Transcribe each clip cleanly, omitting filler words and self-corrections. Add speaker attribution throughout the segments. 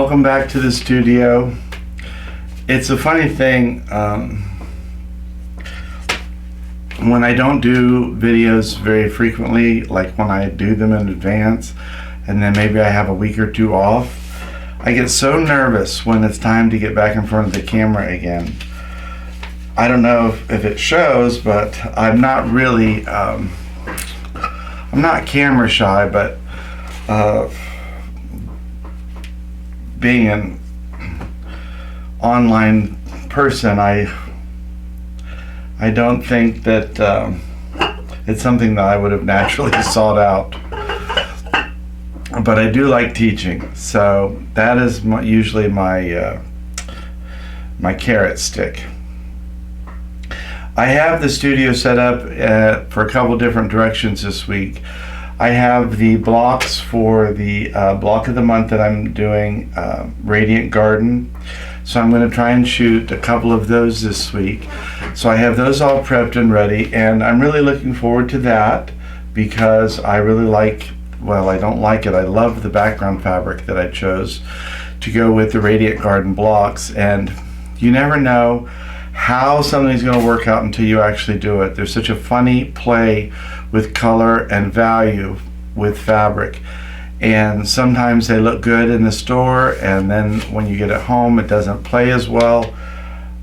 Speaker 1: Welcome back to the studio. It's a funny thing, when I don't do videos very frequently, like when I do them in advance and then maybe I have a week or two off, I get so nervous when it's time to get back in front of the camera again. I don't know if it shows, but I'm not really, I'm not camera shy, but being an online person, I don't think that it's something that I would have naturally sought out. But I do like teaching, so that is usually my my carrot stick. I have the studio set up for a couple different directions this week. I have the blocks for the block of the month that I'm doing, Radiant Garden. So I'm going to try and shoot a couple of those this week. So I have those all prepped and ready, and I'm really looking forward to that because I really like, well, I don't like it, I love the background fabric that I chose to go with the Radiant Garden blocks, and you never know how something's going to work out until you actually do it. There's such a funny play with color and value with fabric, and sometimes they look good in the store and then when you get it home it doesn't play as well,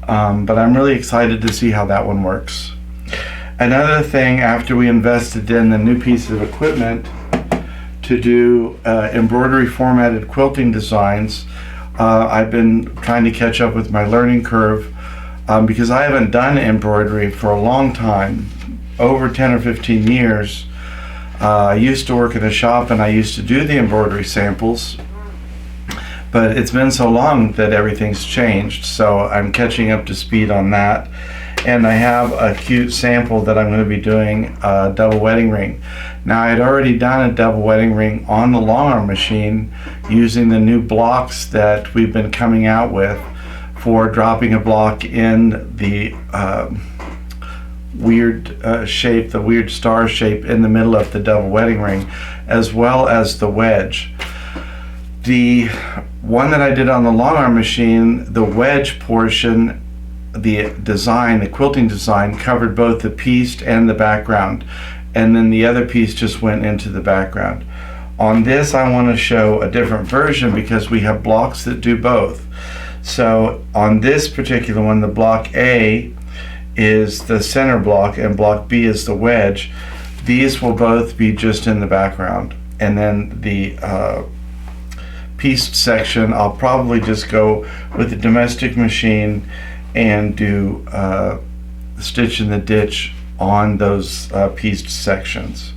Speaker 1: but I'm really excited to see how that one works. Another thing, after we invested in the new piece of equipment to do embroidery formatted quilting designs, I've been trying to catch up with my learning curve because I haven't done embroidery for a long time, over 10 or 15 years. I used to work in a shop and I used to do the embroidery samples, but it's been so long that everything's changed, so I'm catching up to speed on that. And I have a cute sample that I'm going to be doing a double wedding ring. Now, I had already done a double wedding ring on the long arm machine using the new blocks that we've been coming out with for dropping a block in the weird shape, the weird star shape in the middle of the double wedding ring, as well as the wedge. The one that I did on the long arm machine, the wedge portion, the design, the quilting design, covered both the piece and the background, and then the other piece just went into the background. On this, I want to show a different version because we have blocks that do both. So on this particular one, the block A is the center block and block B is the wedge. These will both be just in the background, and then the pieced section I'll probably just go with the domestic machine and do stitch in the ditch on those pieced sections.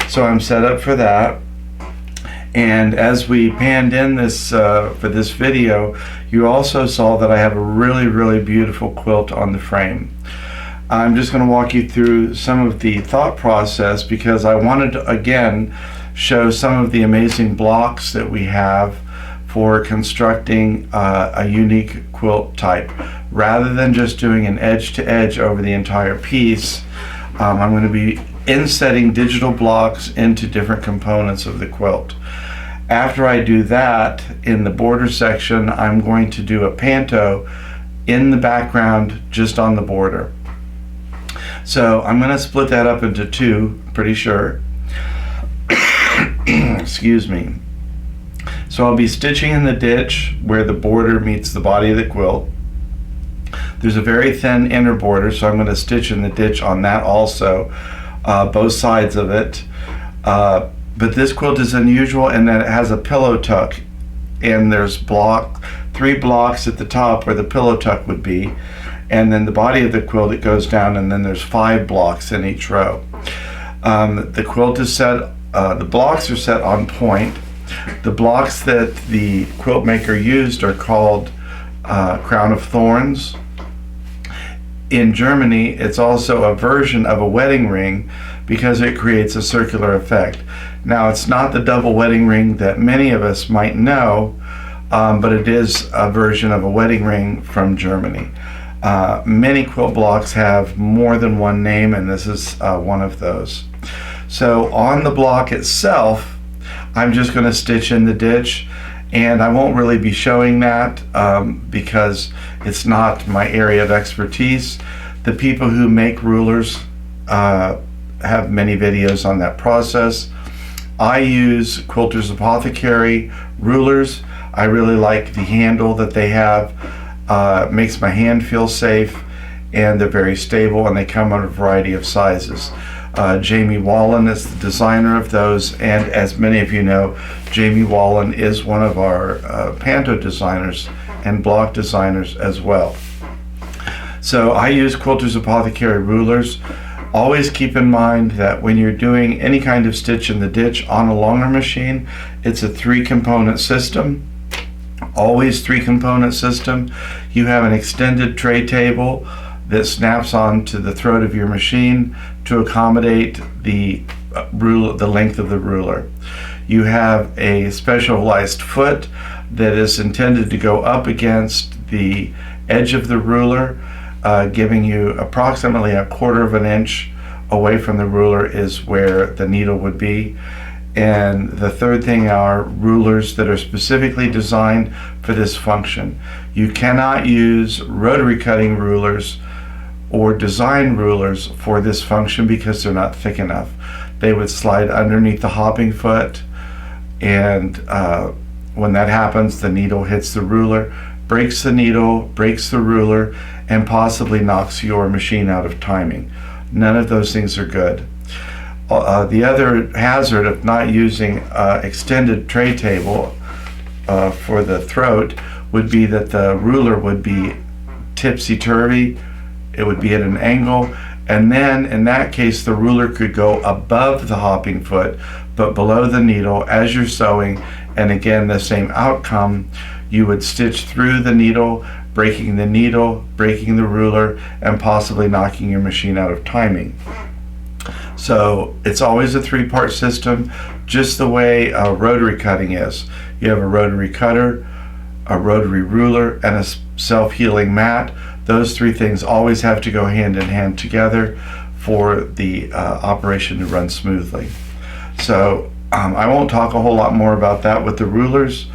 Speaker 1: So I'm set up for that. And as we panned in this for this video, you also saw that I have a really beautiful quilt on the frame. I'm just going to walk you through some of the thought process because I wanted to again show some of the amazing blocks that we have for constructing a unique quilt type. Rather than just doing an edge to edge over the entire piece, I'm going to be insetting digital blocks into different components of the quilt. After I do that, in the border section, I'm going to do a panto in the background just on the border. So I'm going to split that up into two, pretty sure. Excuse me. So I'll be stitching in the ditch where the border meets the body of the quilt. There's a very thin inner border, so I'm going to stitch in the ditch on that also, both sides of it. But this quilt is unusual in that it has a pillow tuck, and there's 3 blocks at the top where the pillow tuck would be, and then the body of the quilt, it goes down, and then there's 5 blocks in each row. The quilt is set, the blocks are set on point. The blocks that the quilt maker used are called Crown of Thorns. In Germany, it's also a version of a wedding ring because it creates a circular effect. Now, it's not the double wedding ring that many of us might know, but it is a version of a wedding ring from Germany. Many quilt blocks have more than one name, and this is one of those. So on the block itself, I'm just going to stitch in the ditch, and I won't really be showing that because it's not my area of expertise. The people who make rulers have many videos on that process. I use Quilters Apothecary rulers. I really like the handle that they have. It makes my hand feel safe, and they're very stable, and they come in a variety of sizes. Jamie Wallen is the designer of those, and as many of you know, Jamie Wallen is one of our panto designers and block designers as well. So I use Quilters Apothecary rulers. Always keep in mind that when you're doing any kind of stitch in the ditch on a longer machine, it's a 3-component system. Always 3-component system. You have an extended tray table that snaps onto the throat of your machine to accommodate the length of the ruler. You have a specialized foot that is intended to go up against the edge of the ruler, giving you approximately 1/4 of an inch away from the ruler is where the needle would be. And the third thing are rulers that are specifically designed for this function. You cannot use rotary cutting rulers or design rulers for this function because they're not thick enough. They would slide underneath the hopping foot, and when that happens, the needle hits the ruler, breaks the needle, breaks the ruler, and possibly knocks your machine out of timing. None of those things are good. The other hazard of not using extended tray table for the throat would be that the ruler would be tipsy-turvy. It would be at an angle, and then in that case the ruler could go above the hopping foot but below the needle as you're sewing, and again the same outcome. You would stitch through the needle, breaking the ruler, and possibly knocking your machine out of timing. So it's always a 3-part system, just the way rotary cutting is. You have a rotary cutter, a rotary ruler, and a self-healing mat. Those 3 things always have to go hand in hand together for the operation to run smoothly. So I won't talk a whole lot more about that with the rulers,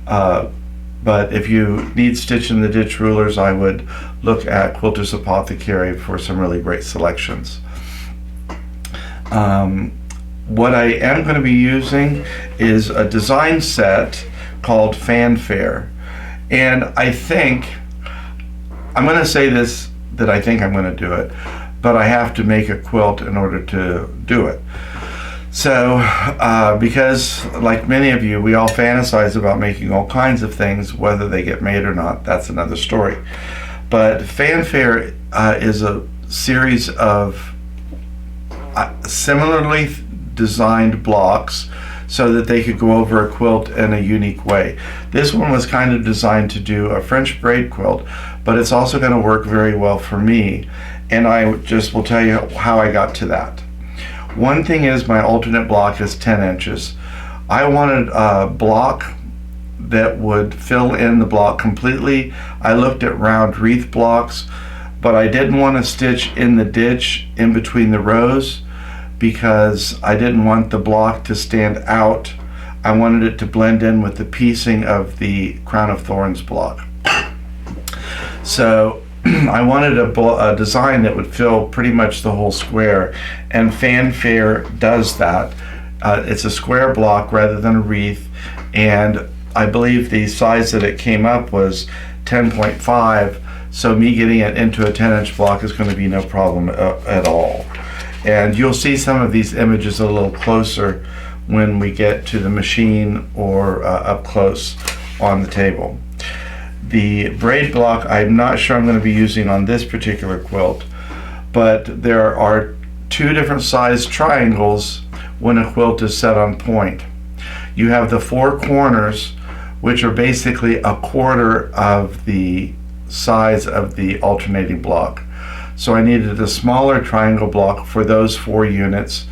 Speaker 1: but if you need stitch in the ditch rulers, I would look at Quilters Apothecary for some really great selections. What I am going to be using is a design set called Fanfare, and I think I'm going to say this, that I think I'm going to do it, but I have to make a quilt in order to do it. So because like many of you, we all fantasize about making all kinds of things, whether they get made or not, that's another story. But Fanfare is a series of similarly designed blocks so that they could go over a quilt in a unique way. This one was kind of designed to do a French braid quilt, but it's also going to work very well for me, and I just will tell you how I got to that. One thing is, my alternate block is 10 inches. I wanted a block that would fill in the block completely. I looked at round wreath blocks, but I didn't want to stitch in the ditch in between the rows because I didn't want the block to stand out. I wanted it to blend in with the piecing of the Crown of Thorns block. So I wanted a design that would fill pretty much the whole square, and Fanfare does that. It's a square block rather than a wreath, and I believe the size that it came up was 10.5, so me getting it into a 10-inch block is going to be no problem at all. And you'll see some of these images a little closer when we get to the machine or up close on the table. The braid block I'm not sure I'm going to be using on this particular quilt, but there are 2 different size triangles when a quilt is set on point. You have the 4 corners, which are basically 1/4 of the size of the alternating block. So I needed a smaller triangle block for those 4 units,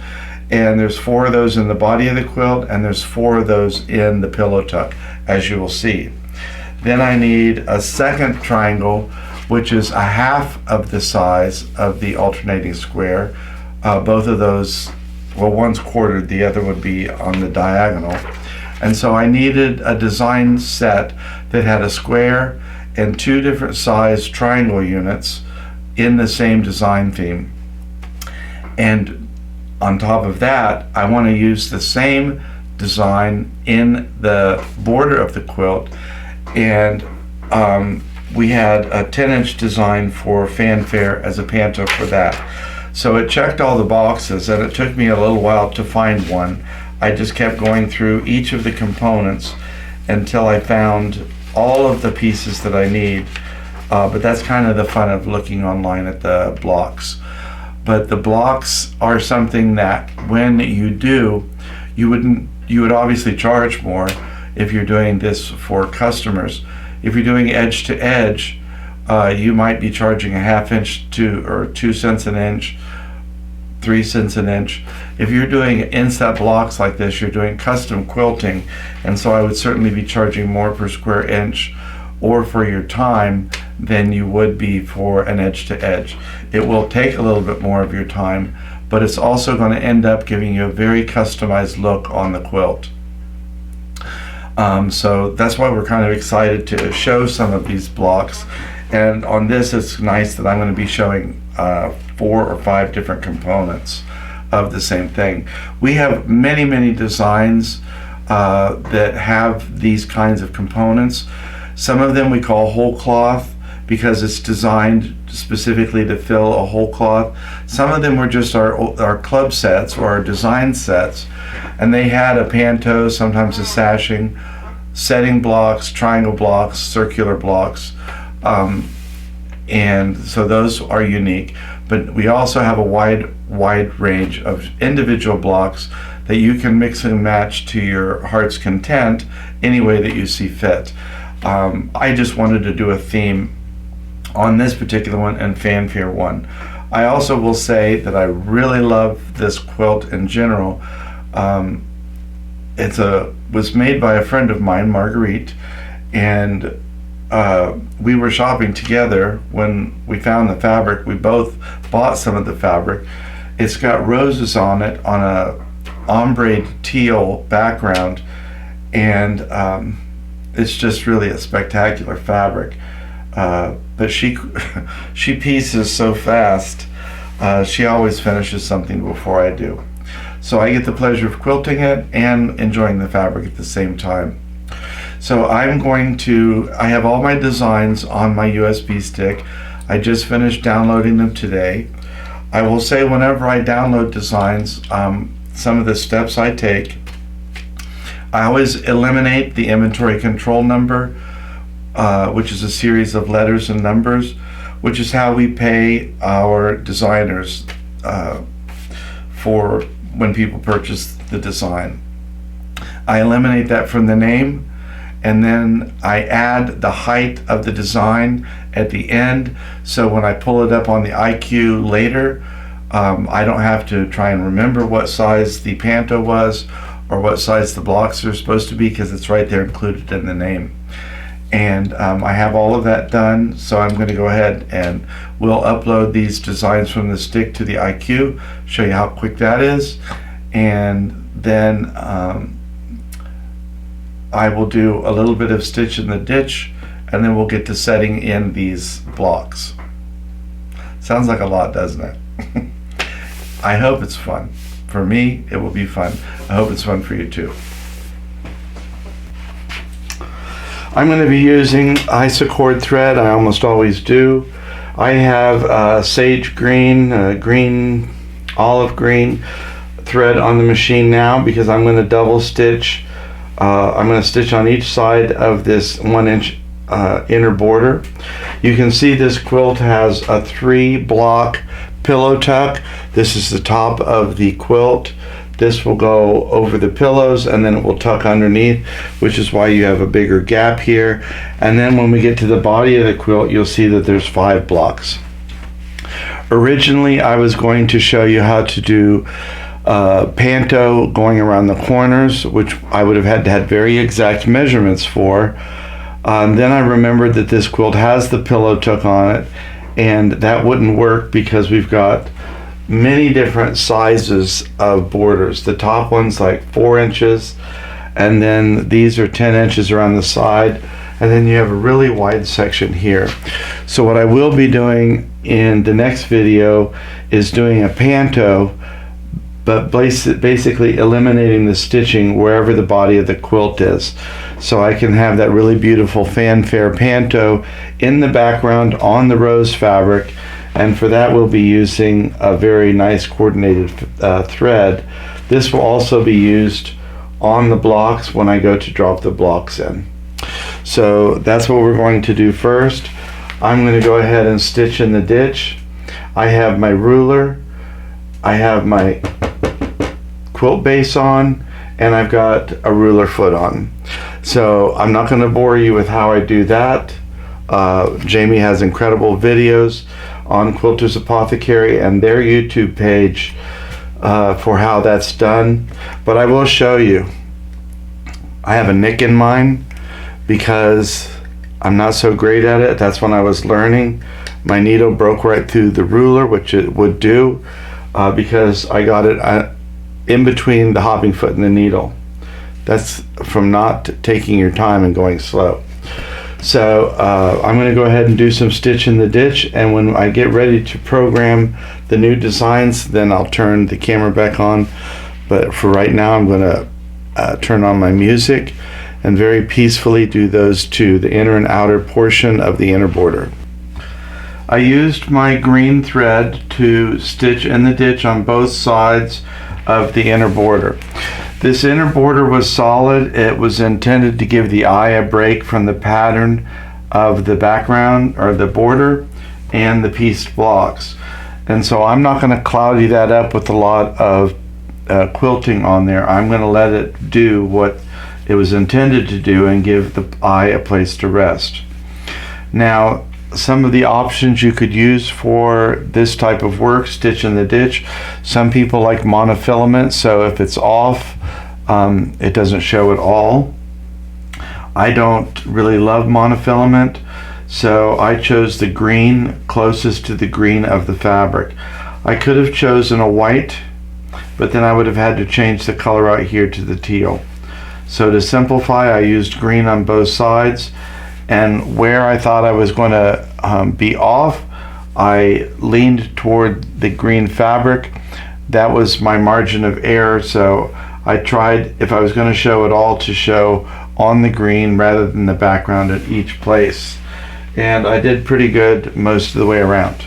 Speaker 1: and there's 4 of those in the body of the quilt, and there's 4 of those in the pillow tuck, as you will see. Then I need a second triangle, which is 1/2 of the size of the alternating square. Both of those, well, one's quartered, the other would be on the diagonal. And so I needed a design set that had a square and 2 different size triangle units in the same design theme. And on top of that, I want to use the same design in the border of the quilt. And we had a 10-inch design for Fanfare as a panto for that. So it checked all the boxes, and it took me a little while to find one. I just kept going through each of the components until I found all of the pieces that I need. But that's kind of the fun of looking online at the blocks. But the blocks are something that when you do, you would obviously charge more if you're doing this for customers. If you're doing edge to edge, you might be charging a 1/2 inch or 2 cents an inch, 3 cents an inch. If you're doing inset blocks like this, you're doing custom quilting, and so I would certainly be charging more per square inch or for your time than you would be for an edge to edge. It will take a little bit more of your time, but it's also going to end up giving you a very customized look on the quilt. So that's why we're kind of excited to show some of these blocks. And on this, it's nice that I'm going to be showing 4 or 5 different components of the same thing. We have many designs that have these kinds of components. Some of them we call whole cloth because it's designed specifically to fill a whole cloth. Some of them were just our club sets or our design sets, and they had a panto, sometimes a sashing, setting blocks, triangle blocks, circular blocks, and so those are unique. But we also have a wide range of individual blocks that you can mix and match to your heart's content any way that you see fit. I just wanted to do a theme on this particular one and Fanfare one. I also will say that I really love this quilt in general. Was made by a friend of mine, Marguerite, and we were shopping together when we found the fabric. We both bought some of the fabric. It's got roses on it on a ombre teal background, and it's just really a spectacular fabric. But she pieces so fast. She always finishes something before I do. So I get the pleasure of quilting it and enjoying the fabric at the same time. So I have all my designs on my USB stick. I just finished downloading them today. I will say whenever I download designs, some of the steps I take, I always eliminate the inventory control number, which is a series of letters and numbers, which is how we pay our designers for when people purchase the design. I eliminate that from the name, and then I add the height of the design at the end, so when I pull it up on the IQ later, I don't have to try and remember what size the panto was or what size the blocks are supposed to be, because it's right there included in the name. And I have all of that done, so I'm going to go ahead and we'll upload these designs from the stick to the IQ, show you how quick that is, and then I will do a little bit of stitch in the ditch, and then we'll get to setting in these blocks. Sounds like a lot, doesn't it? I hope it's fun. For me, it will be fun. I hope it's fun for you too. I'm going to be using isocord thread. I almost always do. I have sage green, olive green thread on the machine now because I'm going to double stitch. I'm going to stitch on each side of this 1-inch inner border. You can see this quilt has a 3-block pillow tuck. This is the top of the quilt. This will go over the pillows and then it will tuck underneath, which is why you have a bigger gap here. And then when we get to the body of the quilt, you'll see that there's 5 blocks. Originally, I was going to show you how to do panto going around the corners, which I would have had to have very exact measurements for. Then I remembered that this quilt has the pillow tuck on it, and that wouldn't work because we've got many different sizes of borders. The top one's like 4 inches, and then these are 10 inches around the side, and then you have a really wide section here. So what I will be doing in the next video is doing a panto, but basically eliminating the stitching wherever the body of the quilt is. So I can have that really beautiful fanfare panto in the background on the rose fabric, and for that we'll be using a very nice coordinated thread. This will also be used on the blocks when I go to drop the blocks in. So that's what we're going to do first. I'm going to go ahead and stitch in the ditch. I have my ruler, I have my quilt base on, and I've got a ruler foot on. So I'm not going to bore you with how I do that. Jamie has incredible videos on Quilters Apothecary and their YouTube page for how that's done, but I will show you. I have a nick in mine because I'm not so great at it. That's when I was learning. My needle broke right through the ruler, which it would do, because I got it in between the hopping foot and the needle. That's from not taking your time and going slow. So I'm going to go ahead and do some stitch in the ditch, and when I get ready to program the new designs, then I'll turn the camera back on. But for right now, I'm going to turn on my music and very peacefully do those two, the inner and outer portion of the inner border. I used my green thread to stitch in the ditch on both sides of the inner border. This inner border was solid. It was intended to give the eye a break from the pattern of the background or the border and the pieced blocks. And so I'm not going to cloudy that up with a lot of quilting on there. I'm going to let it do what it was intended to do and give the eye a place to rest. Now, some of the options you could use for this type of work, stitch in the ditch, some people like monofilament, so if it's off, it doesn't show at all. I don't really love monofilament, so I chose the green closest to the green of the fabric. I could have chosen a white, but then I would have had to change the color out here to the teal. So to simplify, I used green on both sides, and where I thought I was going to be off, I leaned toward the green fabric. That was my margin of error, so I tried, if I was going to show it all, to show on the green rather than the background at each place. And I did pretty good most of the way around.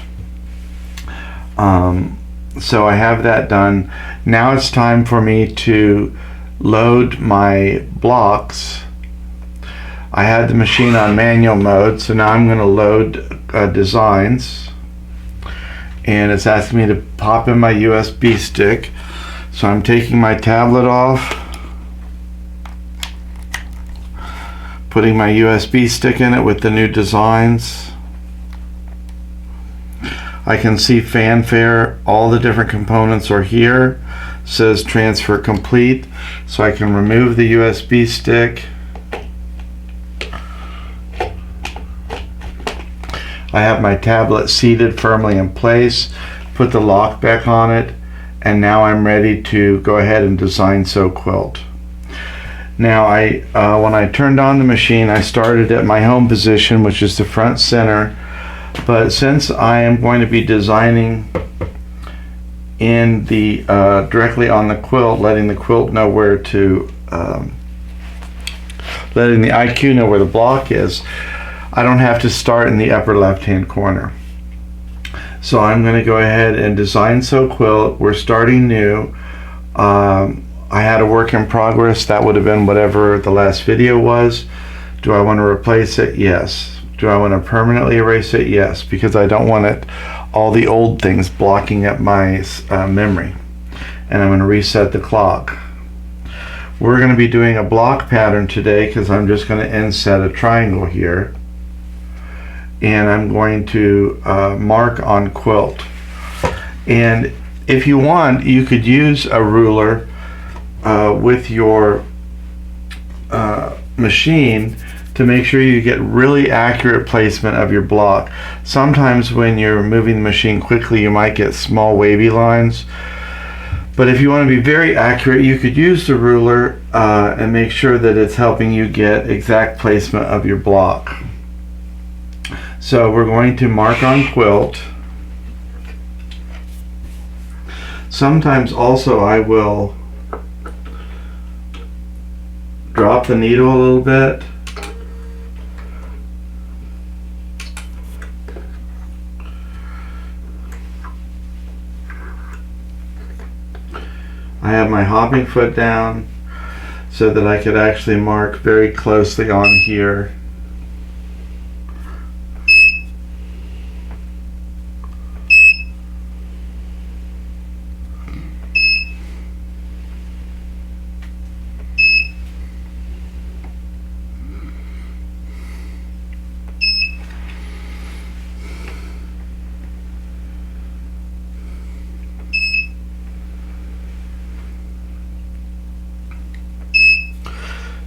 Speaker 1: So I have that done. Now it's time for me to load my blocks. I had the machine on manual mode, so now I'm going to load designs, and it's asking me to pop in my USB stick. So I'm taking my tablet off, putting my USB stick in it with the new designs. I can see Fanfare, all the different components are here. It says transfer complete, so I can remove the USB stick. I have my tablet seated firmly in place, put the lock back on it, and now I'm ready to go ahead and design sew quilt. Now when I turned on the machine, I started at my home position, which is the front center, but since I am going to be designing in the directly on the quilt, letting the quilt know where to letting the IQ know where the block is, I don't have to start in the upper left hand corner. So I'm going to go ahead and design sew quilt. We're starting new. I had a work in progress. That would have been whatever the last video was. Do I want to replace it? Yes. Do I want to permanently erase it? Yes, because I don't want all the old things blocking up my memory. And I'm going to reset the clock. We're going to be doing a block pattern today because I'm just going to inset a triangle here. And I'm going to mark on quilt. And if you want, you could use a ruler with your machine to make sure you get really accurate placement of your block. Sometimes when you're moving the machine quickly, you might get small wavy lines, But if you want to be very accurate, you could use the ruler and make sure that it's helping you get exact placement of your block. So we're going to mark on quilt. Sometimes also I will drop the needle a little bit. I have my hopping foot down so that I could actually mark very closely on here.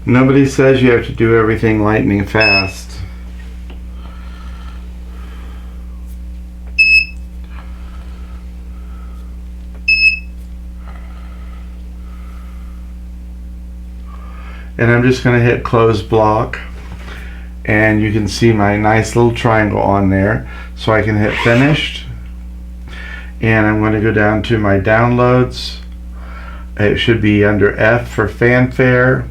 Speaker 1: Nobody says you have to do everything lightning fast. And I'm just going to hit close block, and you can see my nice little triangle on there. So I can hit finished, and I'm going to go down to my downloads. It should be under F for Fanfare.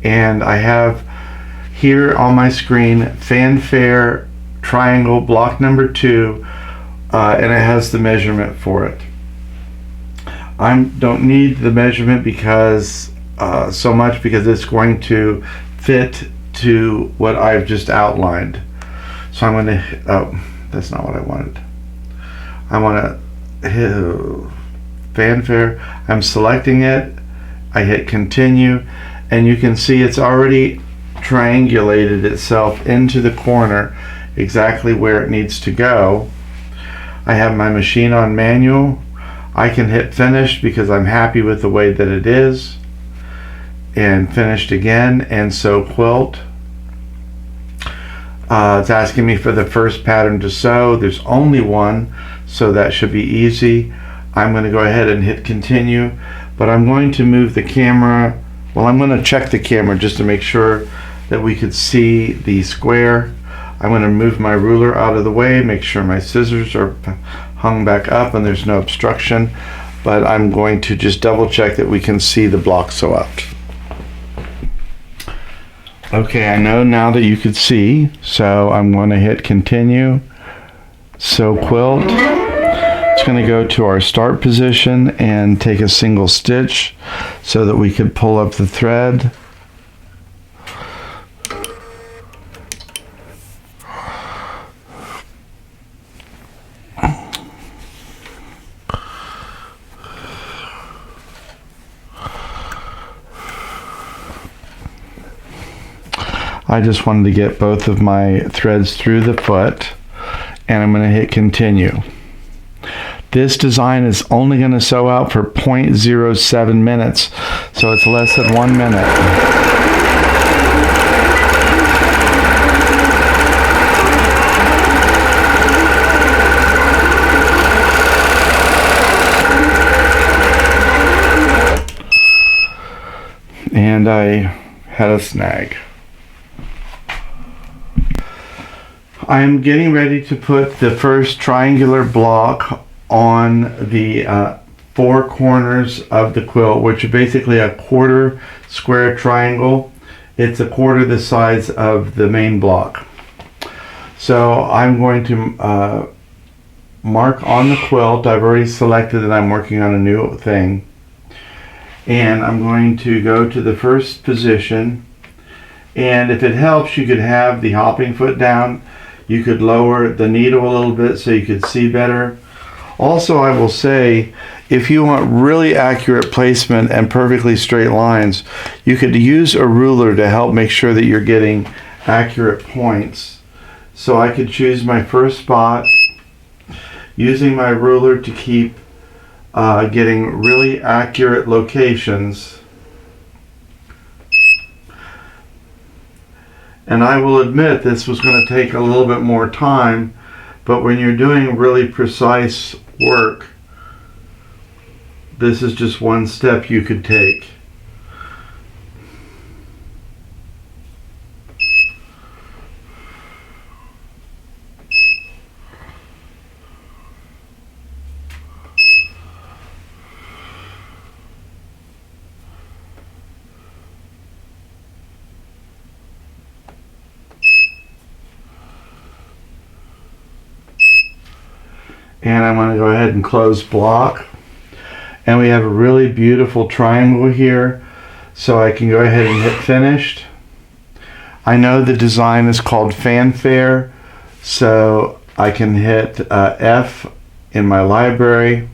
Speaker 1: And I have here on my screen Fanfare triangle block number 2, and it has the measurement for it. I don't need the measurement because so much because it's going to fit to what I've just outlined. So I'm going to, oh, that's not what I wanted. I want to hit Fanfare. I'm selecting it. I hit continue. And you can see it's already triangulated itself into the corner exactly where it needs to go. I have my machine on manual. I can hit finish because I'm happy with the way that it is, and finished again. And so quilt, it's asking me for the first pattern to sew. There's only one, so that should be easy. I'm going to go ahead and hit continue, but I'm going to move the camera. Well, I'm going to check the camera just to make sure that we could see the square. I'm going to move my ruler out of the way, make sure my scissors are hung back up and there's no obstruction, but I'm going to just double check that we can see the block sew out. Okay, I know now that you could see, so I'm going to hit continue, sew quilt. It's going to go to our start position and take a single stitch so that we could pull up the thread. I just wanted to get both of my threads through the foot, and I'm going to hit continue. This design is only going to sew out for 0.07 minutes, so it's less than 1 minute. And I had a snag. I am getting ready to put the first triangular block on the 4 corners of the quilt, which are basically a quarter square triangle. It's a quarter the size of the main block. So I'm going to mark on the quilt. I've already selected that I'm working on a new thing. And I'm going to go to the first position. And if it helps, you could have the hopping foot down. You could lower the needle a little bit so you could see better. Also, I will say, if you want really accurate placement and perfectly straight lines, you could use a ruler to help make sure that you're getting accurate points. So I could choose my first spot, using my ruler to keep getting really accurate locations. And I will admit this was going to take a little bit more time, but when you're doing really precise work, this is just one step you could take. And I'm going to go ahead and close block. And we have a really beautiful triangle here. So I can go ahead and hit finished. I know the design is called Fanfare. So I can hit F in my library.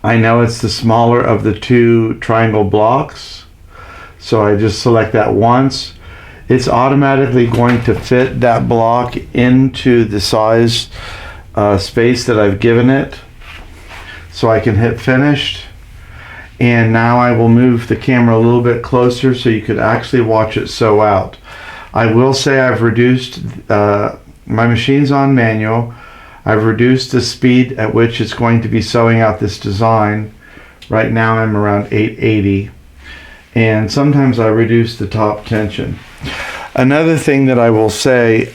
Speaker 1: I know it's the smaller of the two triangle blocks. So I just select that once. It's automatically going to fit that block into the size space that I've given it. So I can hit finished, and now I will move the camera a little bit closer so you could actually watch it sew out. I will say I've reduced, my machine's on manual. I've reduced the speed at which it's going to be sewing out this design. Right now I'm around 880, and sometimes I reduce the top tension. Another thing that I will say,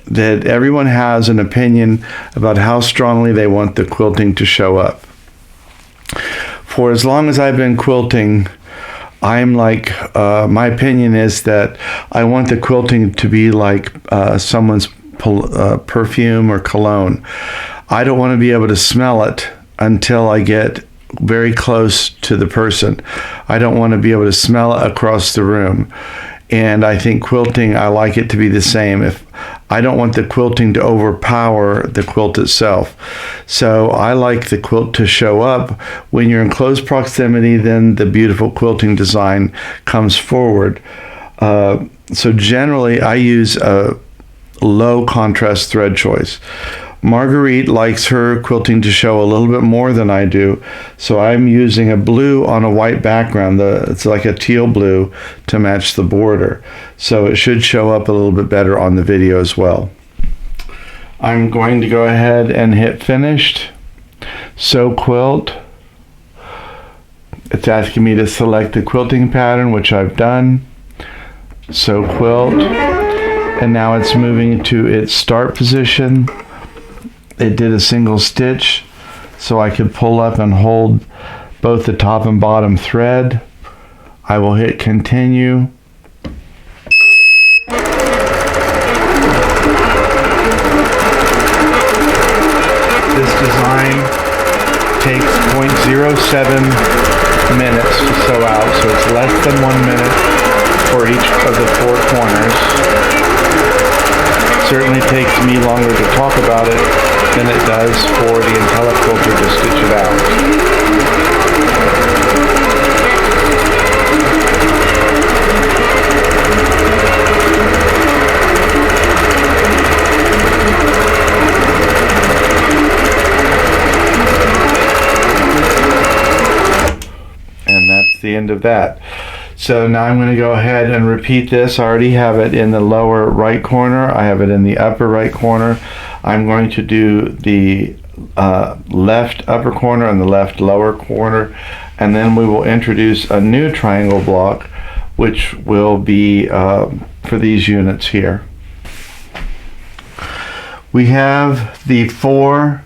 Speaker 1: that everyone has an opinion about how strongly they want the quilting to show up. For as long as I've been quilting, I'm like, my opinion is that I want the quilting to be like someone's perfume or cologne. I don't want to be able to smell it until I get very close to the person. I don't want to be able to smell it across the room. And I think quilting, I like it to be the same. If I don't want the quilting to overpower the quilt itself. So I like the quilt to show up. When you're in close proximity, then the beautiful quilting design comes forward. So generally, I use a low contrast thread choice. Marguerite likes her quilting to show a little bit more than I do, so I'm using a blue on a white background. It's like a teal blue to match the border, so it should show up a little bit better on the video as well. I'm going to go ahead and hit finished, sew quilt. It's asking me to select the quilting pattern, which I've done. Sew quilt, and now it's moving to its start position. It did a single stitch, so I could pull up and hold both the top and bottom thread. I will hit continue. This design takes 0.07 minutes to sew out, so it's less than 1 minute for each of the 4 corners. Certainly takes me longer to talk about it than it does for the IntelliQuilter to stitch it out. And that's the end of that. So now I'm going to go ahead and repeat this. I already have it in the lower right corner. I have it in the upper right corner. I'm going to do the left upper corner and the left lower corner, and then we will introduce a new triangle block, which will be for these units here. We have the 4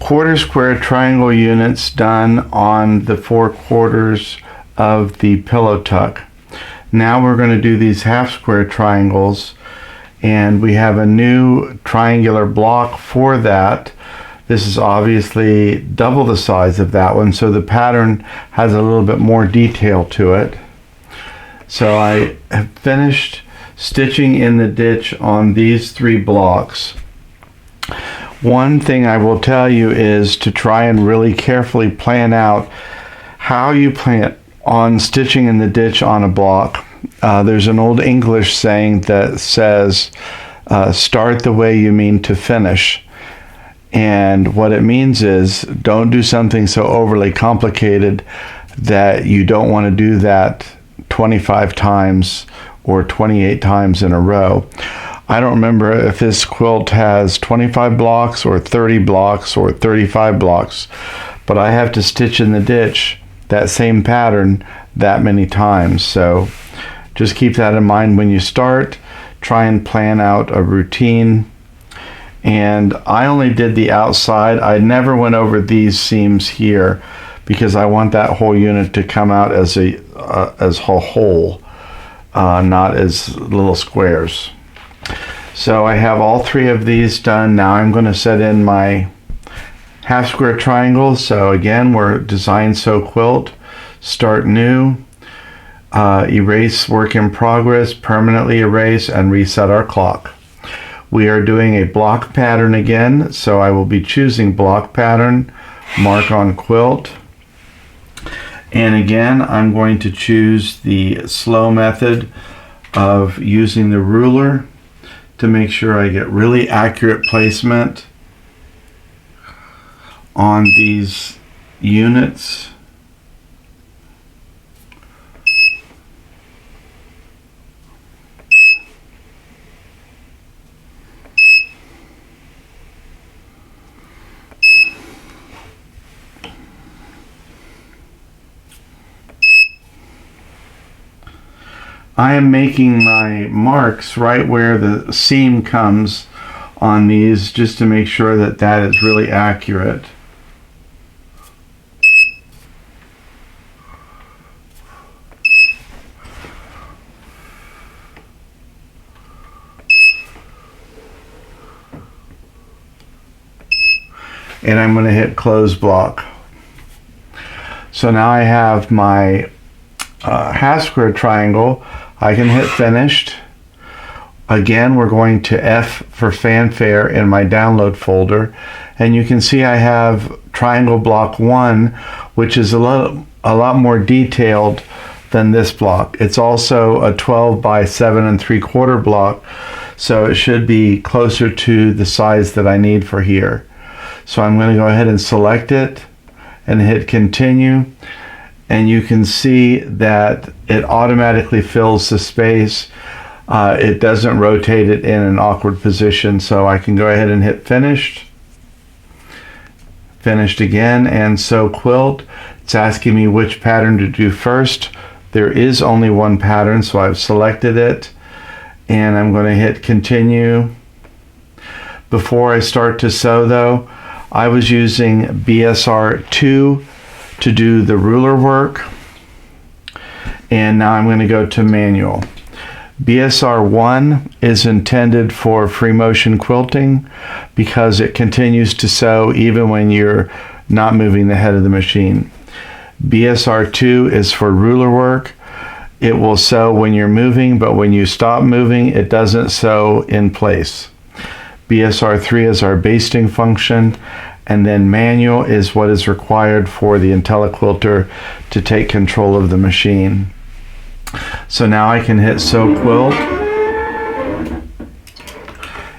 Speaker 1: quarter square triangle units done on the 4 quarters of the pillow tuck. Now we're going to do these half square triangles, and we have a new triangular block for that. This is obviously double the size of that one, so the pattern has a little bit more detail to it. So I have finished stitching in the ditch on these 3 blocks. One thing I will tell you is to try and really carefully plan out how you plan on stitching in the ditch on a block. There's an old English saying that says, start the way you mean to finish. And what it means is, don't do something so overly complicated that you don't want to do that 25 times or 28 times in a row. I don't remember if this quilt has 25 blocks or 30 blocks or 35 blocks, but I have to stitch in the ditch that same pattern that many times. So just keep that in mind when you start. Try and plan out a routine. And I only did the outside. I never went over these seams here because I want that whole unit to come out as a whole, not as little squares. So I have all three of these done. Now I'm going to set in my half square triangles. So again, we're design sew quilt, start new, erase work in progress, permanently erase, and reset our clock. We are doing a block pattern again, so I will be choosing block pattern, mark on quilt, and again I'm going to choose the slow method of using the ruler to make sure I get really accurate placement on these units. I am making my marks right where the seam comes on these, just to make sure that that is really accurate. And I'm going to hit close block. So now I have my half square triangle. I can hit finished. Again, we're going to F for Fanfare in my download folder, and you can see I have triangle block 1, which is a lot more detailed than this block. It's also a 12 by 7 3/4 block, so it should be closer to the size that I need for here. So I'm going to go ahead and select it and hit continue. And you can see that it automatically fills the space. It doesn't rotate it in an awkward position, so I can go ahead and hit finished. Finished again, and sew quilt. It's asking me which pattern to do first. There is only one pattern, so I've selected it, and I'm going to hit continue. Before I start to sew though, I was using BSR 2 to do the ruler work, and now I'm going to go to manual. BSR 1 is intended for free motion quilting because it continues to sew even when you're not moving the head of the machine. BSR 2 is for ruler work. It will sew when you're moving, but when you stop moving, it doesn't sew in place. BSR 3 is our basting function, and then manual is what is required for the IntelliQuilter to take control of the machine. So now I can hit sew quilt.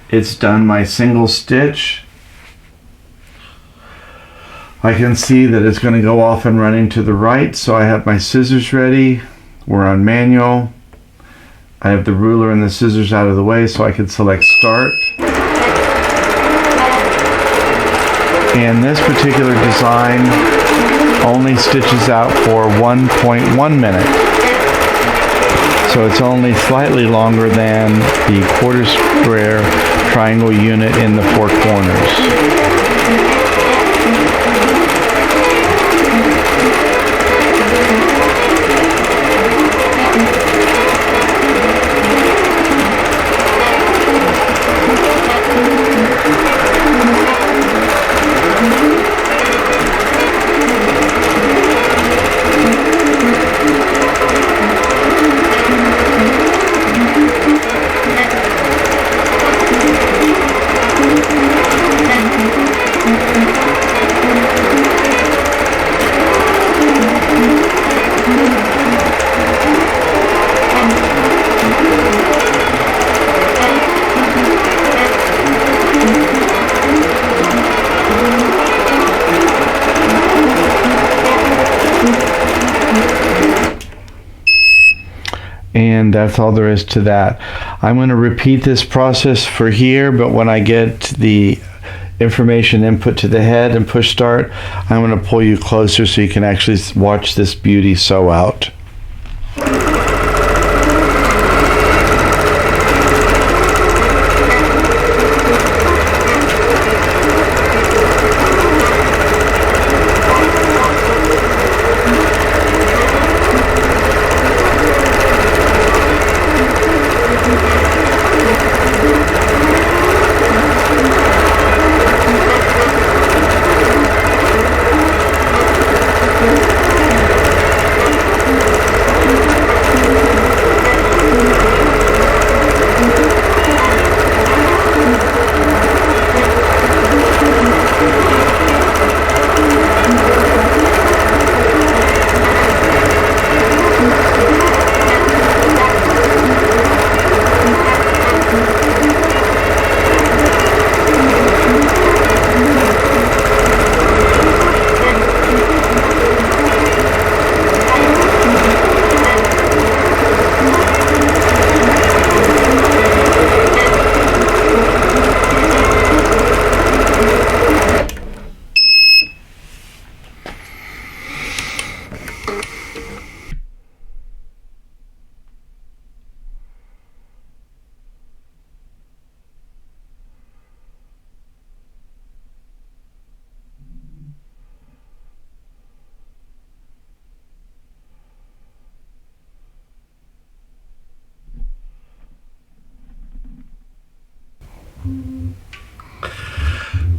Speaker 1: It's done my single stitch. I can see that it's going to go off and running to the right, so I have my scissors ready. We're on manual. I have the ruler and the scissors out of the way, so I can select start. And this particular design only stitches out for 1.1 minute. So it's only slightly longer than the quarter square triangle unit in the four corners. And that's all there is to that. I'm going to repeat this process for here, but when I get the information input to the head and push start, I'm going to pull you closer so you can actually watch this beauty sew out.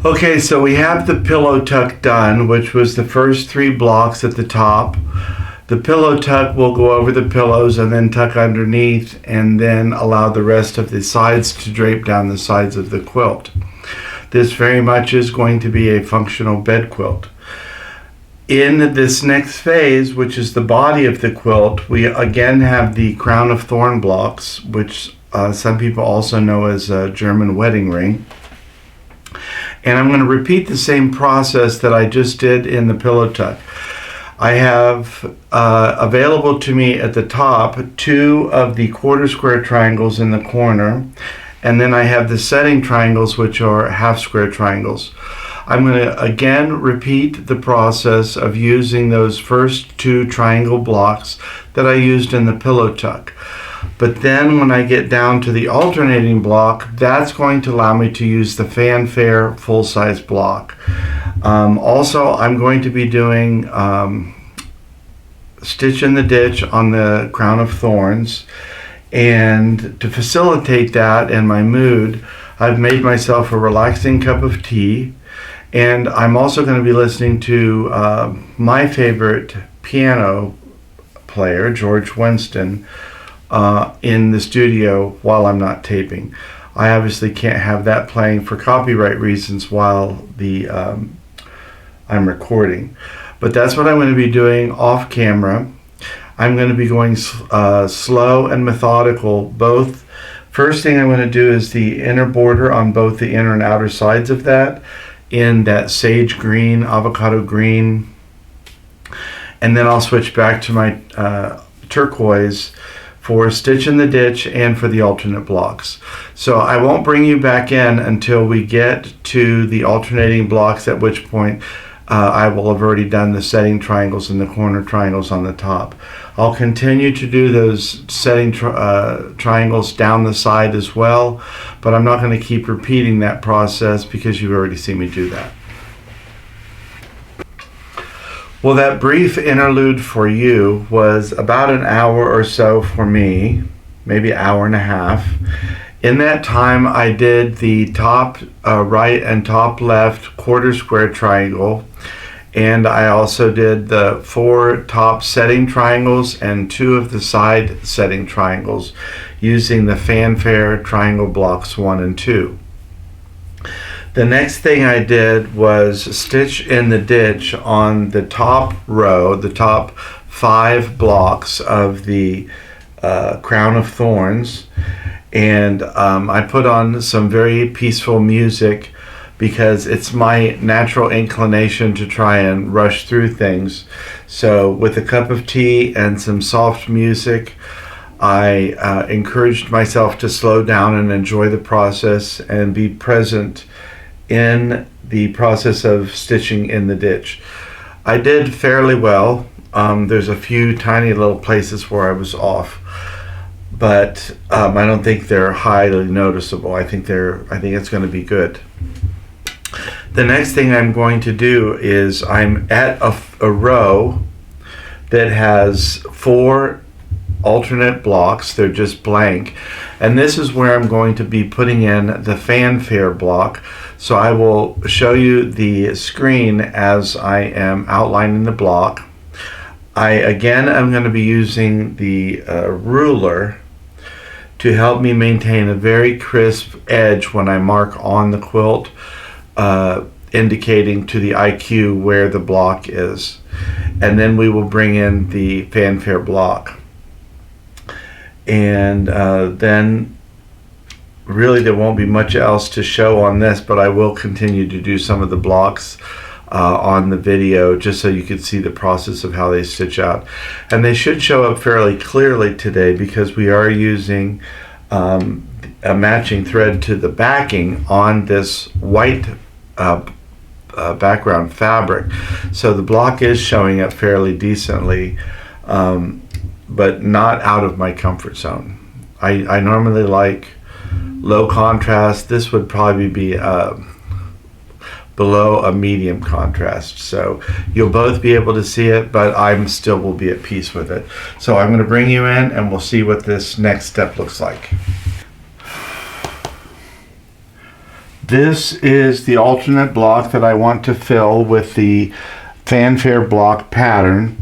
Speaker 1: Okay, so we have the pillow tuck done, which was the first 3 blocks at the top. The pillow tuck will go over the pillows and then tuck underneath, and then allow the rest of the sides to drape down the sides of the quilt. This very much is going to be a functional bed quilt. In this next phase, which is the body of the quilt, we again have the crown of thorn blocks, which some people also know as a German wedding ring. And I'm going to repeat the same process that I just did in the pillow tuck. I have available to me at the top 2 of the quarter square triangles in the corner, and then I have the setting triangles, which are half square triangles. I'm going to again repeat the process of using those first 2 triangle blocks that I used in the pillow tuck. But then when I get down to the alternating block, that's going to allow me to use the Fanfare full-size block. Also, I'm going to be doing Stitch in the Ditch on the crown of thorns. And to facilitate that and my mood, I've made myself a relaxing cup of tea. And I'm also going to be listening to my favorite piano player, George Winston, in the studio while I'm not taping. I obviously can't have that playing for copyright reasons while I'm recording. But that's what I'm going to be doing off camera. I'm going to be going slow and methodical. Both. First thing I'm going to do is the inner border on both the inner and outer sides of that in that sage green, avocado green. And then I'll switch back to my turquoise for Stitch in the Ditch and for the alternate blocks. So I won't bring you back in until we get to the alternating blocks, at which point I will have already done the setting triangles and the corner triangles on the top. I'll continue to do those setting triangles down the side as well, but I'm not going to keep repeating that process because you've already seen me do that. Well, that brief interlude for you was about an hour or so for me, maybe an hour and a half. In that time, I did the top right and top left quarter square triangle, and I also did the 4 top setting triangles and 2 of the side setting triangles using the Fanfare triangle blocks 1 and 2. The next thing I did was Stitch in the Ditch on the top row, the top 5 blocks of the crown of thorns, and I put on some very peaceful music because it's my natural inclination to try and rush through things. So with a cup of tea and some soft music, I encouraged myself to slow down and enjoy the process and be present in the process of stitching in the ditch. I did fairly well. There's a few tiny little places where I was off, but I don't think they're highly noticeable. I think it's going to be good. The next thing I'm going to do is I'm at a row that has 4 alternate blocks. They're just blank, and this is where I'm going to be putting in the Fanfare block. So I will show you the screen as I am outlining the block. I'm going to be using the ruler to help me maintain a very crisp edge when I mark on the quilt, indicating to the IQ where the block is. And then we will bring in the Fanfare block. And then really there won't be much else to show on this, but I will continue to do some of the blocks on the video just so you can see the process of how they stitch out. And they should show up fairly clearly today because we are using a matching thread to the backing on this white background fabric. So the block is showing up fairly decently, but not out of my comfort zone. I normally like low contrast. This would probably be below a medium contrast. So you'll both be able to see it, but I'm still will be at peace with it. So I'm going to bring you in and we'll see what this next step looks like. This is the alternate block that I want to fill with the Fanfare block pattern.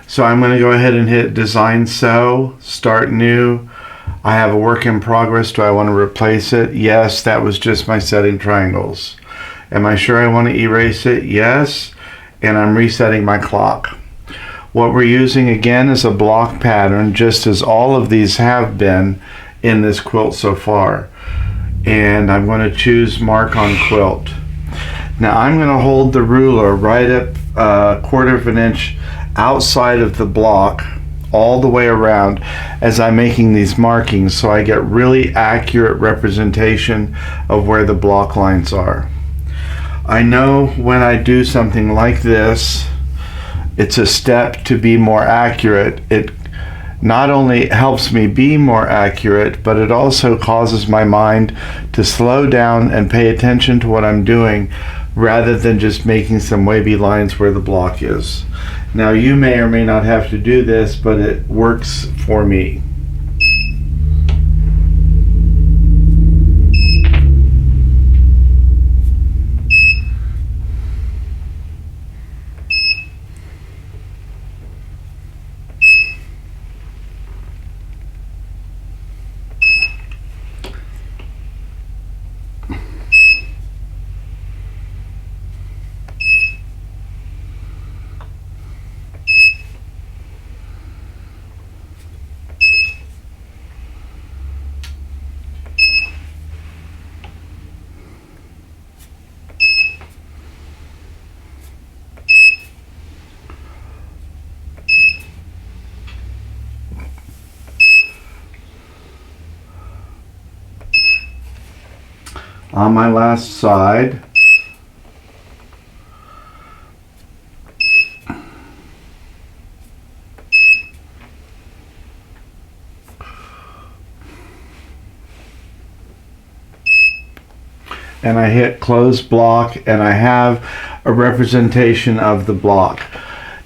Speaker 1: So I'm going to go ahead and hit Design Sew, Start New. I have a work in progress. Do I want to replace it? Yes, that was just my setting triangles. Am I sure I want to erase it? Yes, and I'm resetting my clock. What we're using again is a block pattern, just as all of these have been in this quilt so far. And I'm going to choose Mark on Quilt. Now I'm going to hold the ruler right up a 1/4 of an inch outside of the block all the way around as I'm making these markings, so I get really accurate representation of where the block lines are. I know when I do something like this, it's a step to be more accurate. It not only helps me be more accurate, but it also causes my mind to slow down and pay attention to what I'm doing rather than just making some wavy lines where the block is. Now you may or may not have to do this, but it works for me. On my last side, and I hit close block, and I have a representation of the block.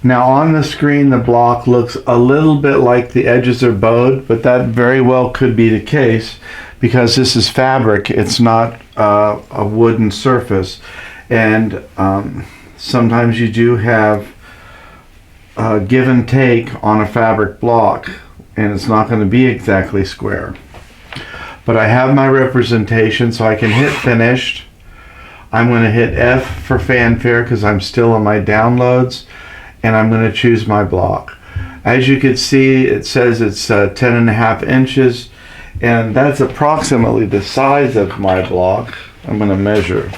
Speaker 1: Now on the screen the block looks a little bit like the edges are bowed, but that very well could be the case because this is fabric. It's not a wooden surface, and sometimes you do have give and take on a fabric block, and it's not going to be exactly square. But I have my representation, so I can hit finished. I'm going to hit F for Fanfare because I'm still on my downloads, and I'm going to choose my block. As you can see, it says it's 10.5 inches, and that's approximately the size of my block. I'm going to measure.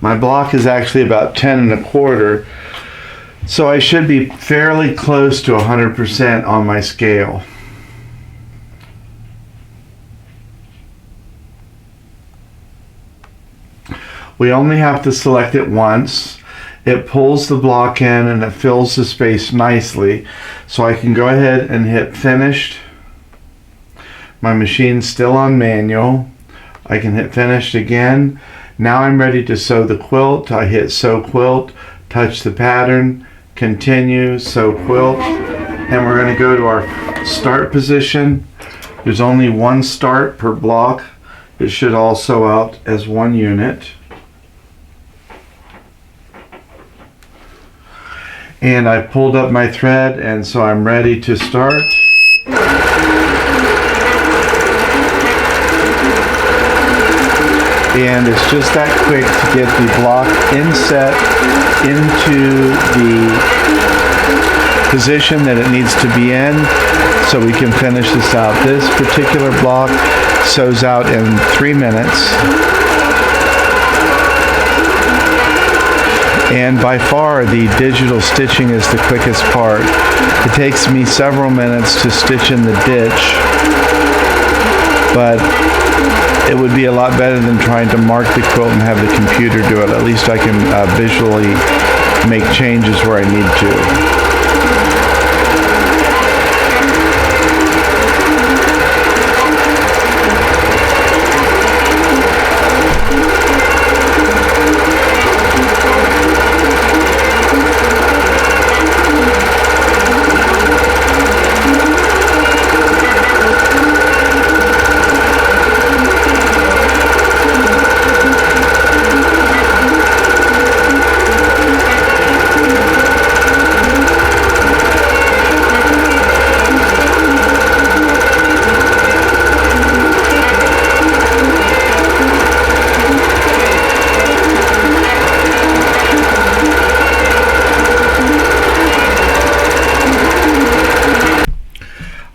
Speaker 1: My block is actually about 10.25, so I should be fairly close to 100% on my scale. We only have to select it once. It pulls the block in and it fills the space nicely. So I can go ahead and hit finished. My machine's still on manual. I can hit finished again. Now I'm ready to sew the quilt. I hit sew quilt, touch the pattern, continue, sew quilt, and we're going to go to our start position. There's only one start per block. It should all sew out as one unit. And I pulled up my thread, and so I'm ready to start. And it's just that quick to get the block inset into the position that it needs to be in so we can finish this out. This particular block sews out in 3 minutes. And by far the digital stitching is the quickest part. It takes me several minutes to stitch in the ditch, but it would be a lot better than trying to mark the quilt and have the computer do it. At least I can visually make changes where I need to.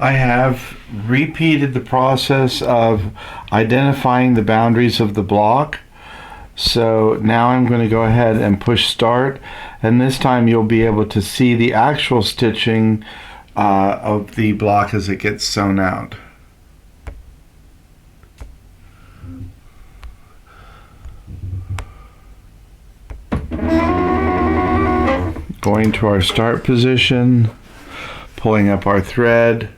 Speaker 1: I have repeated the process of identifying the boundaries of the block. So now I'm going to go ahead and push start, and this time you'll be able to see the actual stitching of the block as it gets sewn out. Going to our start position, pulling up our thread.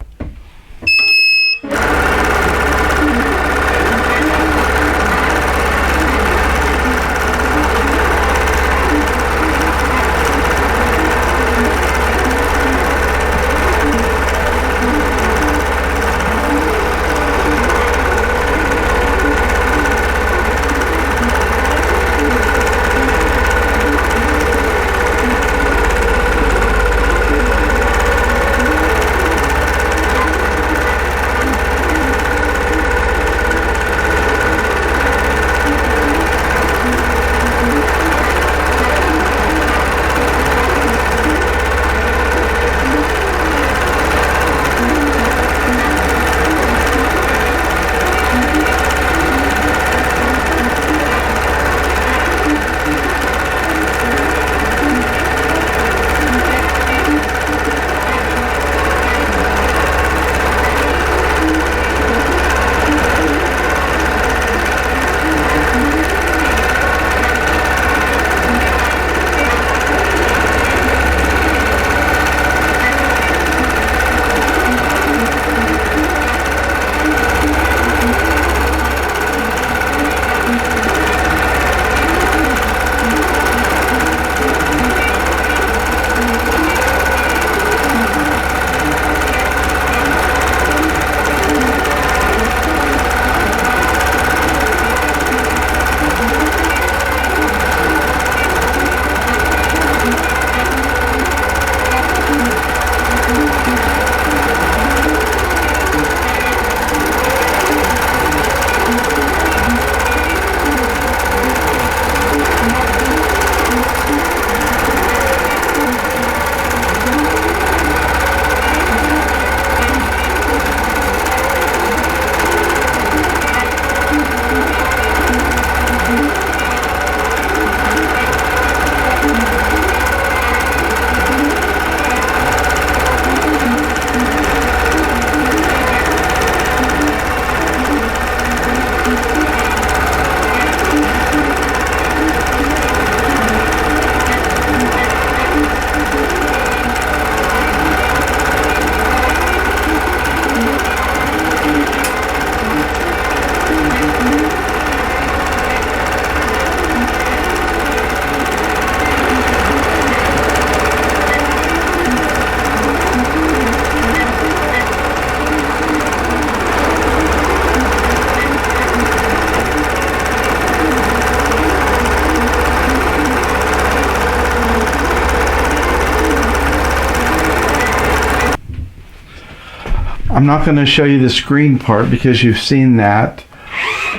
Speaker 1: I'm not going to show you the screen part because you've seen that,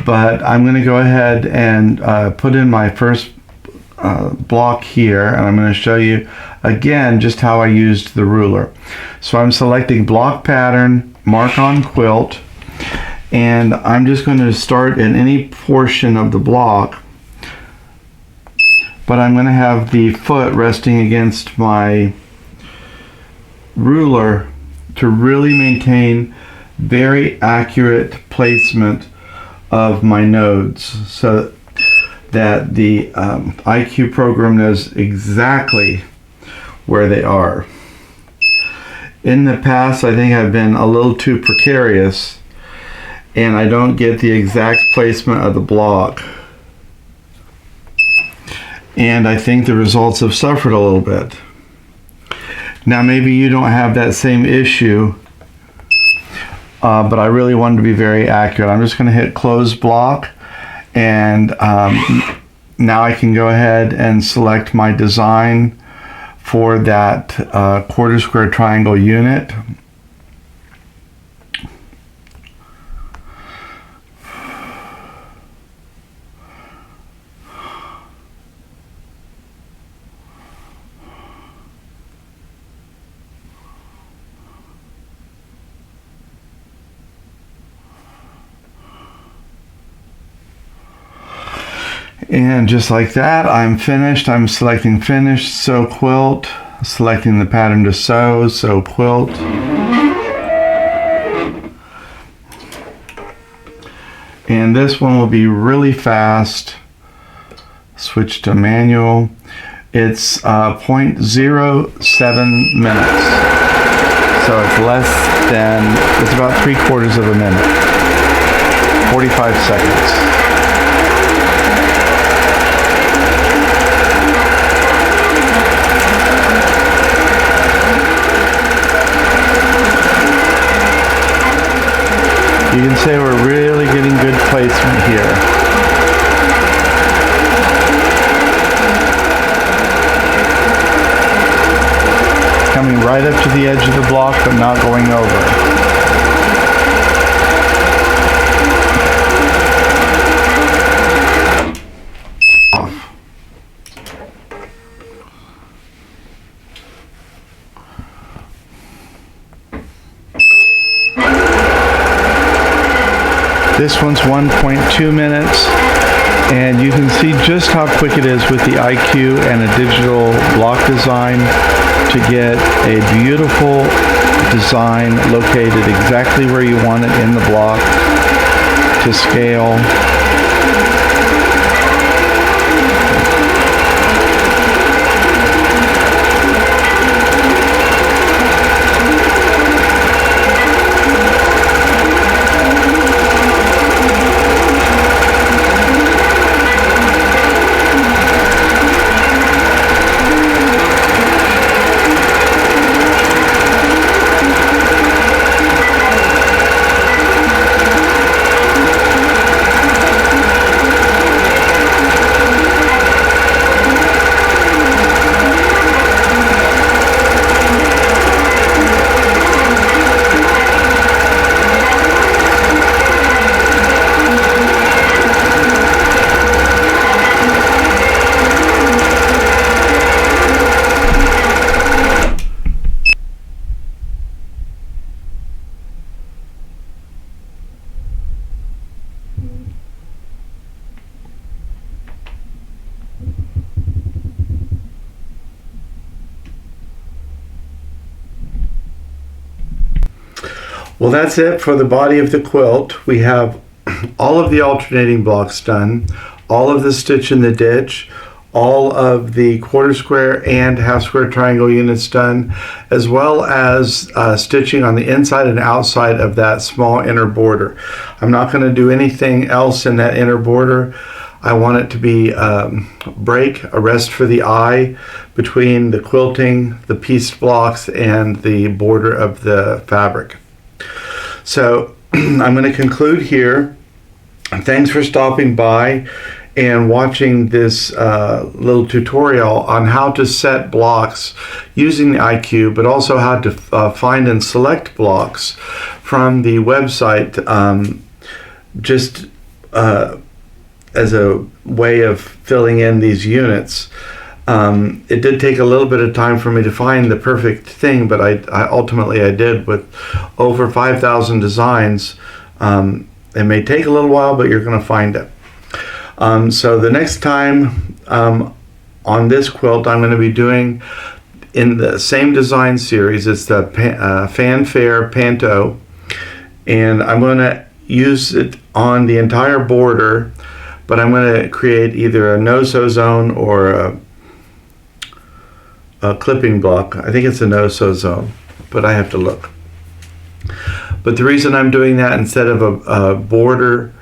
Speaker 1: but I'm going to go ahead and put in my first block here, and I'm going to show you again just how I used the ruler. So I'm selecting block pattern, mark on quilt, and I'm just going to start in any portion of the block, but I'm going to have the foot resting against my ruler to really maintain very accurate placement of my nodes so that the IQ program knows exactly where they are. In the past, I think I've been a little too precarious and I don't get the exact placement of the block. And I think the results have suffered a little bit. Now maybe you don't have that same issue, but I really wanted to be very accurate. I'm just going to hit close block, and now I can go ahead and select my design for that quarter square triangle unit. And just like that, I'm finished. I'm selecting finish, sew quilt, selecting the pattern to sew, sew quilt. And this one will be really fast. Switch to manual. It's 0.07 minutes. So it's it's about 3/4 of a minute. 45 seconds. You can say we're really getting good placement here. Coming right up to the edge of the block, but not going over. This one's 1.2 minutes, and you can see just how quick it is with the IQ and a digital block design to get a beautiful design located exactly where you want it in the block to scale. Well, that's it for the body of the quilt. We have all of the alternating blocks done, all of the stitch in the ditch, all of the quarter square and half square triangle units done, as well as stitching on the inside and outside of that small inner border. I'm not going to do anything else in that inner border. I want it to be a rest for the eye between the quilting, the pieced blocks, and the border of the fabric. So I'm going to conclude here. Thanks for stopping by, and watching this little tutorial on how to set blocks using the IQ, but also how to find and select blocks from the website, just as a way of filling in these units. It did take a little bit of time for me to find the perfect thing, but I ultimately did with over 5,000 designs. It may take a little while, but you're going to find it. So the next time on this quilt, I'm going to be doing in the same design series. It's the Fanfare Panto, and I'm going to use it on the entire border, but I'm going to create either a no-sew zone or a clipping block. I think it's a no-sew zone, but I have to look. But the reason I'm doing that instead of a border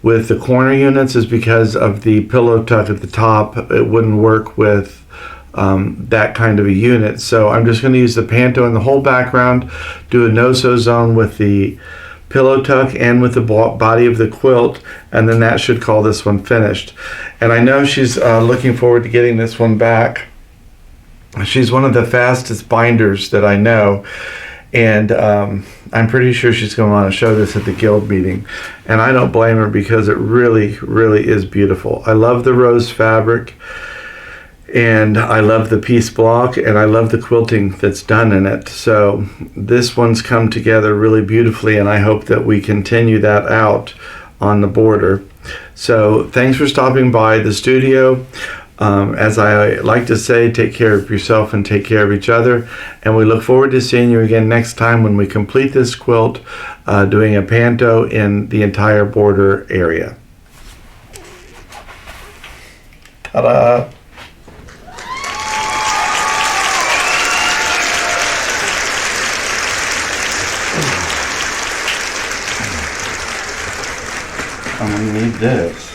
Speaker 1: with the corner units is because of the pillow tuck at the top. It wouldn't work with that kind of a unit. So I'm just going to use the panto in the whole background, do a no-sew zone with the pillow tuck and with the body of the quilt, and then that should call this one finished. And I know she's looking forward to getting this one back. She's one of the fastest binders that I know, and I'm pretty sure she's going to want to show this at the guild meeting, and I don't blame her because it really, really is beautiful. I love the rose fabric, and I love the piece block, and I love the quilting that's done in it. So this one's come together really beautifully, and I hope that we continue that out on the border. So thanks for stopping by the studio. As I like to say, take care of yourself and take care of each other. And we look forward to seeing you again next time when we complete this quilt, doing a panto in the entire border area. Ta-da! I'm gonna need this.